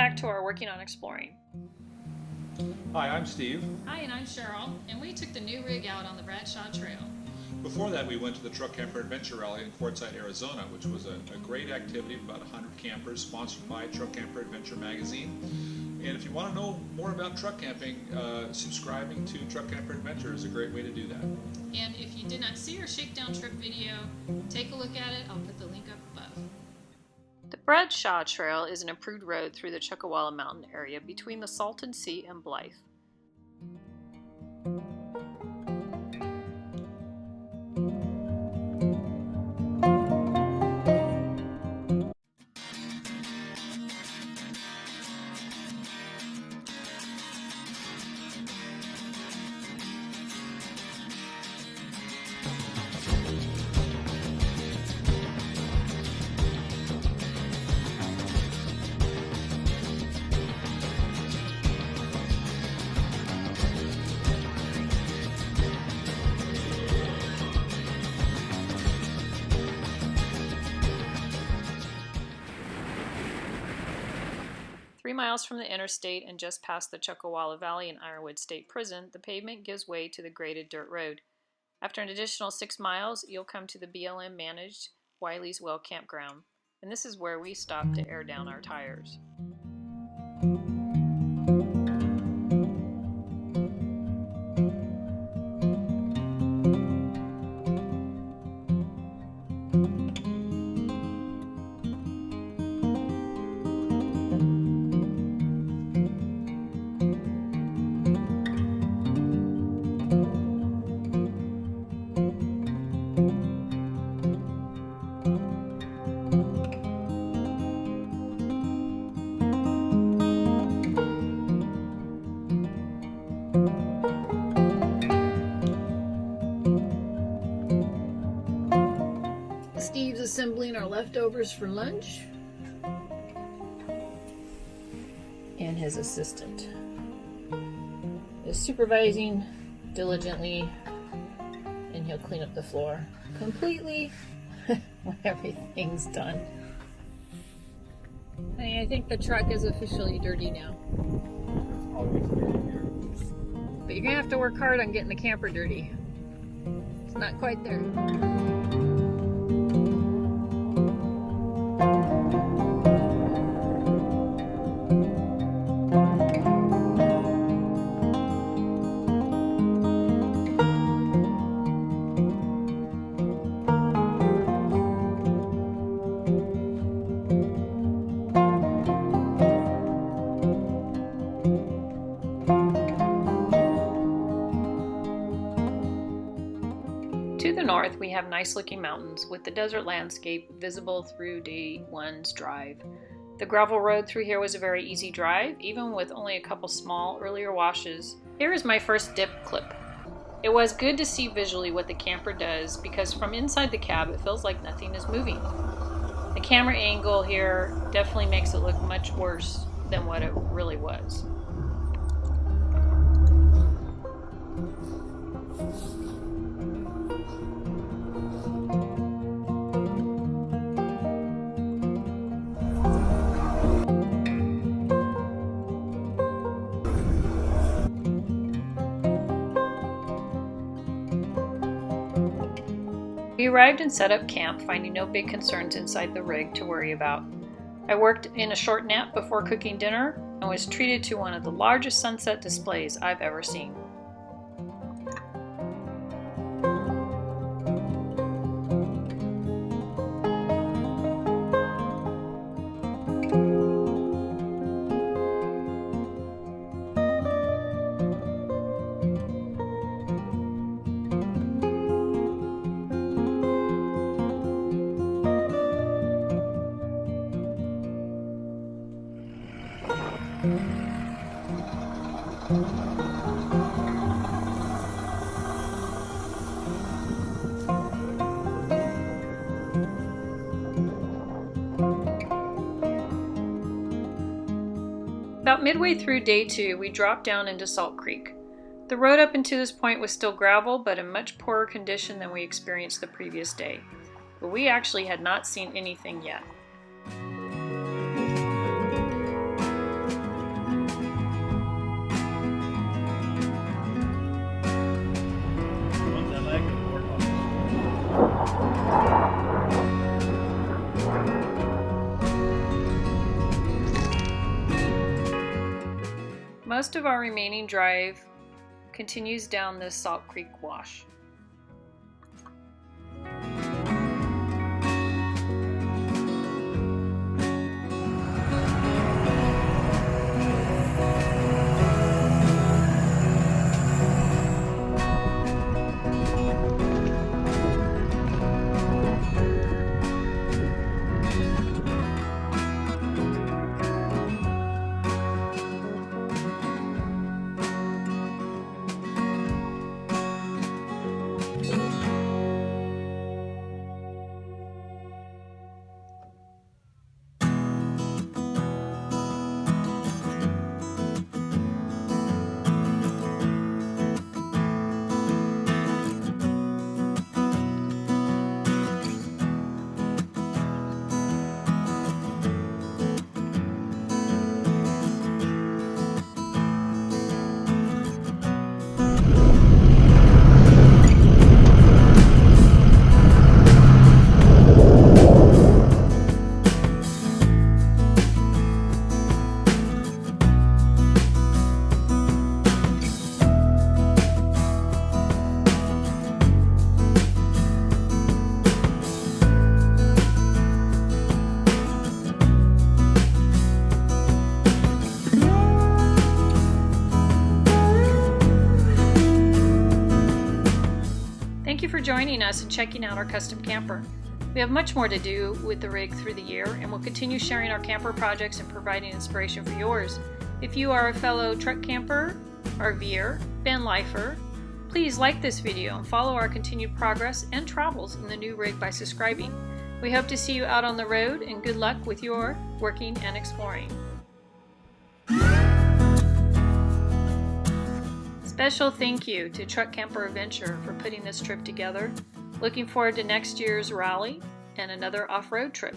back to our Working on Exploring. Hi, I'm Steve. Hi, and I'm Cheryl, and we took the new rig out on the Bradshaw Trail. Before that, we went to the Truck Camper Adventure Rally in Quartzsite, Arizona, which was a great activity of about 100 campers, sponsored by Truck Camper Adventure magazine. And if you want to know more about truck camping, subscribing to Truck Camper Adventure is a great way to do that. And if you did not see our Shakedown trip video, take a look at it. I'll put the link up above. The Bradshaw Trail is an approved road through the Chuckawalla Mountain area between the Salton Sea and Blythe. Three miles from the interstate and just past the Chuckawalla Valley and Ironwood State Prison, the pavement gives way to the graded dirt road. After an additional 6 miles, you'll come to the BLM-managed Wiley's Well Campground, and this is where we stop to air down our tires. Steve's assembling our leftovers for lunch, and his assistant is supervising diligently, and he'll clean up the floor completely when everything's done. Hey, I think the truck is officially dirty now, but you're gonna have to work hard on getting the camper dirty. It's not quite there. To the north, we have nice-looking mountains with the desert landscape visible through Day 1's drive. The gravel road through here was a very easy drive, even with only a couple small, earlier washes. Here is my first dip clip. It was good to see visually what the camper does, because from inside the cab it feels like nothing is moving. The camera angle here definitely makes it look much worse than what it really was. We arrived and set up camp, finding no big concerns inside the rig to worry about. I worked in a short nap before cooking dinner and was treated to one of the largest sunset displays I've ever seen. About midway through day 2, we dropped down into Salt Creek. The road up until this point was still gravel, but in much poorer condition than we experienced the previous day. But we actually had not seen anything yet. Most of our remaining drive continues down this Salt Creek wash. Thank you for joining us and checking out our custom camper. We have much more to do with the rig through the year, and we'll continue sharing our camper projects and providing inspiration for yours. If you are a fellow truck camper, RVer, van lifer, please like this video and follow our continued progress and travels in the new rig by subscribing. We hope to see you out on the road, and good luck with your working and exploring. Special thank you to Truck Camper Adventure for putting this trip together. Looking forward to next year's rally and another off-road trip.